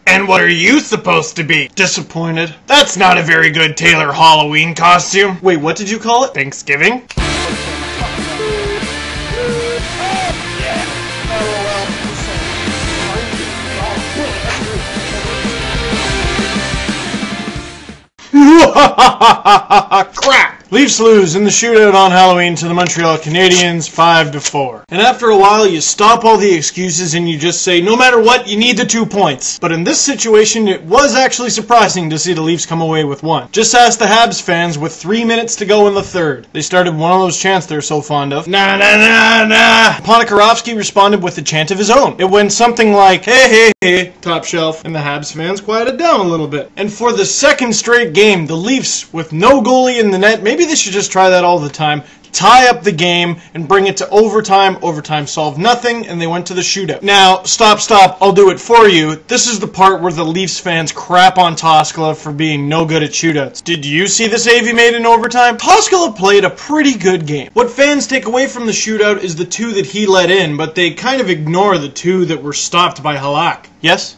And what are you supposed to be? Disappointed. That's not a very good Taylor Halloween costume. Wait, what did you call it? Thanksgiving? Crap! Leafs lose in the shootout on Halloween to the Montreal Canadiens 5-4. And after a while, you stop all the excuses and you just say, no matter what, you need the 2 points. But in this situation, it was actually surprising to see the Leafs come away with 1. Just ask the Habs fans with 3 minutes to go in the third. They started one of those chants they're so fond of. Nah, nah, nah, nah. Ponikarovsky responded with a chant of his own. It went something like, hey, hey, hey, top shelf. And the Habs fans quieted down a little bit. And for the second straight game, the Leafs, with no goalie in the net, maybe they should just try that all the time, tie up the game and bring it to overtime. Overtime solved nothing, and they went to the shootout. Now, stop, I'll do it for you. This is the part where the Leafs fans crap on Toskala for being no good at shootouts. Did you see the save he made in overtime? Toskala played a pretty good game. What fans take away from the shootout is the 2 that he let in, but they kind of ignore the 2 that were stopped by Halak. Yes?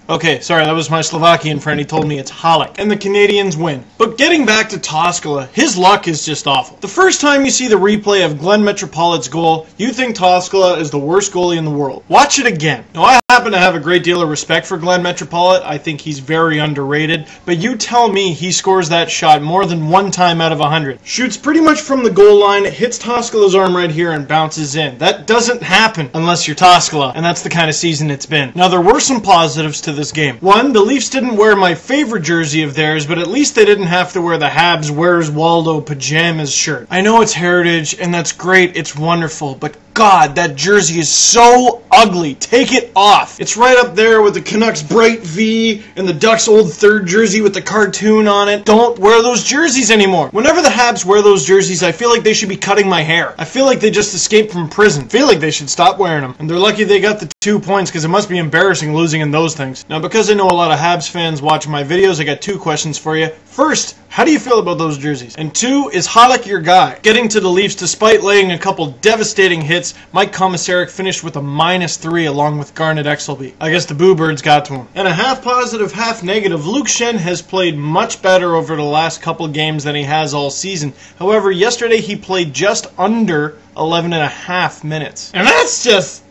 Okay, sorry, that was my Slovakian friend. He told me it's Halak. And the Canadiens win. But getting back to Toskala, his luck is just awful. The first time you see the replay of Glenn Metropolit's goal, you think Toskala is the worst goalie in the world. Watch it again. Now, I happen to have a great deal of respect for Glenn Metropolit. I think he's very underrated. But you tell me he scores that shot more than 1 time out of 100. Shoots pretty much from the goal line, hits Toskala's arm right here, and bounces in. That doesn't happen unless you're Toskala, and that's the kind of season it's been. Now, there were some positives to this game. 1, the Leafs didn't wear my favorite jersey of theirs, but at least they didn't have to wear the Habs Where's Waldo pajamas shirt. I know it's heritage, and that's great, it's wonderful, but God, that jersey is so ugly. Take it off. It's right up there with the Canucks bright V and the Ducks old third jersey with the cartoon on it. Don't wear those jerseys anymore. Whenever the Habs wear those jerseys, I feel like they should be cutting my hair. I feel like they just escaped from prison. I feel like they should stop wearing them. And they're lucky they got the 2 points, because it must be embarrassing losing in those things. Now, because I know a lot of Habs fans watch my videos, I got 2 questions for you. First, how do you feel about those jerseys? And 2, is Halak your guy? Getting to the Leafs, despite laying a couple devastating hits, Mike Komisarek finished with a -3 along with Garnet Exelby. I guess the Boo Birds got to him. And a half positive, half negative, Luke Schenn has played much better over the last couple games than he has all season. However, yesterday he played just under 11.5 minutes. And that's just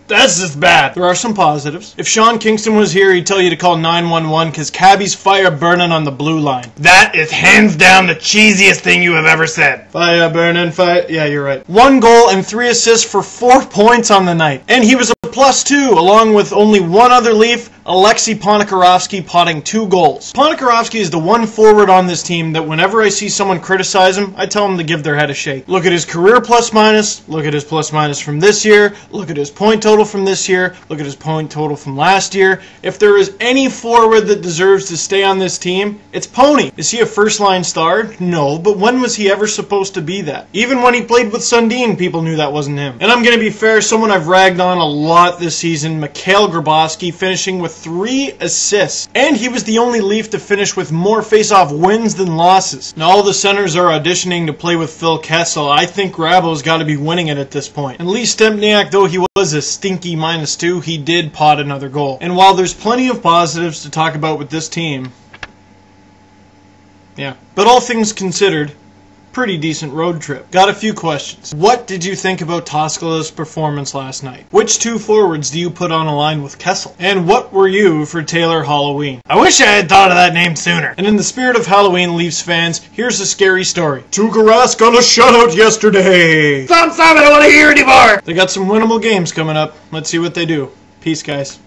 bad. There are some positives. If Sean Kingston was here, he'd tell you to call 911 because Cabby's fire burning on the blue line. That is hands down the cheesiest thing you have ever said. Fire burning, fire. Yeah, you're right. 1 goal and 3 assists for 4 points on the night. And he was a +2, along with only 1 other Leaf, Alexei Ponikarovsky, potting 2 goals. Ponikarovsky is the one forward on this team that whenever I see someone criticize him, I tell them to give their head a shake. Look at his career plus-minus, look at his plus-minus from this year, look at his point total from this year, look at his point total from last year. If there is any forward that deserves to stay on this team, it's Pony. Is he a first-line star? No, but when was he ever supposed to be that? Even when he played with Sundin, people knew that wasn't him. And I'm going to be fair, someone I've ragged on a lot this season, Mikhail Grabowski, finishing with 3 assists. And he was the only Leaf to finish with more face-off wins than losses. Now all the centers are auditioning to play with Phil Kessel. I think Grabo's got to be winning it at this point. And Lee Stempniak, though he was a stinky -2, he did pot another goal. And while there's plenty of positives to talk about with this team, yeah. But all things considered, pretty decent road trip. Got a few questions. What did you think about Toskala's performance last night? Which 2 forwards do you put on a line with Kessel? And what were you for Taylor Halloween? I wish I had thought of that name sooner. And in the spirit of Halloween, Leafs fans, here's a scary story. Tuukka Rask got a shutout yesterday. Stop, I don't want to hear anymore. They got some winnable games coming up. Let's see what they do. Peace, guys.